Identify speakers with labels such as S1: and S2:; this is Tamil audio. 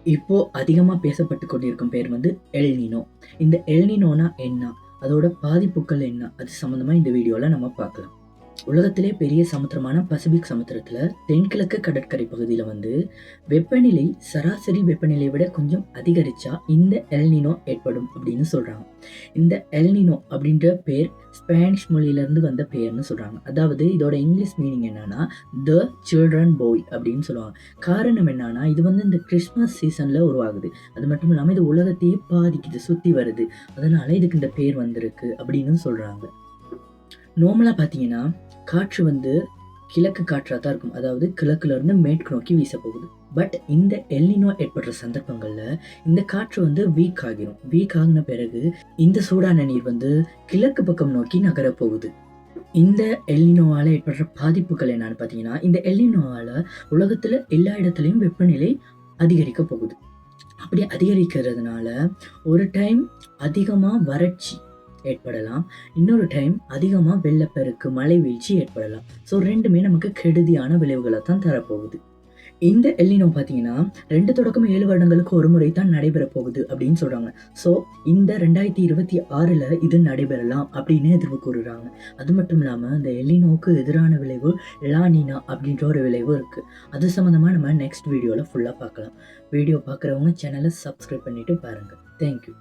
S1: இப்போ அதிகமா பேசப்பட்டு கொண்டிருக்கும் பேர் வந்து எல் நினோ. இந்த எல் நினோனா என்ன? அதோட பாதிப்புகள் என்ன? அது சம்மந்தமா இந்த வீடியோல நம்ம பார்க்கலாம். உலகத்திலே பெரிய சமுத்திரமான பசிபிக் சமுத்திரத்துல தென்கிழக்கு கடற்கரை பகுதியில வந்து வெப்பநிலை சராசரி வெப்பநிலையை விட கொஞ்சம் அதிகரிச்சா இந்த எல்னினோ ஏற்படும் அப்படின்னு சொல்றாங்க. இந்த எல்னினோ அப்படின்ற பேர் ஸ்பானிஷ் மொழியிலிருந்து வந்த பெயர்னு சொல்றாங்க. அதாவது இதோட இங்கிலீஷ் மீனிங் என்னன்னா த சில்ட்ரன் பாய் அப்படின்னு சொல்லுவாங்க. காரணம் என்னன்னா இது வந்து இந்த கிறிஸ்மஸ் சீசன்ல உருவாகுது. அது மட்டும் இல்லாம இது உலகத்தையே பாதிக்குது, சுத்தி வருது. அதனால இதுக்கு இந்த பேர் வந்திருக்கு அப்படின்னு சொல்றாங்க. நார்மலா பார்த்தீங்கன்னா, காற்று வந்து கிழக்கு காற்றா தான் இருக்கும். அதாவது கிழக்குல இருந்து மேற்கு நோக்கி வீசப்போகுது. பட் இந்த எல்னினோ ஏற்படுற சந்தர்ப்பங்கள்ல, இந்த காற்று வந்து வீக் ஆகிரும். வீக் ஆகுன பிறகு, இந்த சூடான நீர் வந்து கிழக்கு பக்கம் நோக்கி நகரப் போகுது. இந்த எல்னினோவால ஏற்படுற பாதிப்புகள் என்னன்னு பார்த்தீங்கன்னா, இந்த எல்னினோவால உலகத்துல எல்லா இடத்துலயும் வெப்பநிலை அதிகரிக்க போகுது. அப்படி அதிகரிக்கிறதுனால, ஒரு டைம் அதிகமா வறட்சி ஏற்படலாம். இன்னொரு டைம் அதிகமா வெள்ளப்பெருக்கு, மழை வீழ்ச்சி ஏற்படலாம். ஸோ 2மே நமக்கு கெடுதியான விளைவுகள தான் தரப்போகுது. இந்த எல்னினோ பார்த்தீங்கன்னா, 2 தொடக்கம் 7 வருடங்களுக்கு ஒரு முறை தான் நடைபெறப் போகுது அப்படின்னு சொல்றாங்க. ஸோ இந்த 2026ல இது நடைபெறலாம் அப்படின்னு எதிர்வு கூறுறாங்க. அது மட்டும் இல்லாம இந்த எல்னினோவுக்கு எதிரான விளைவு லானினா அப்படின்ற ஒரு விளைவு இருக்கு. அது சம்மந்தமா நம்ம நெக்ஸ்ட் வீடியோல ஃபுல்லா பார்க்கலாம். வீடியோ பார்க்குறவங்க சேனல சப்ஸ்கிரைப் பண்ணிட்டு பாருங்க. Thank you.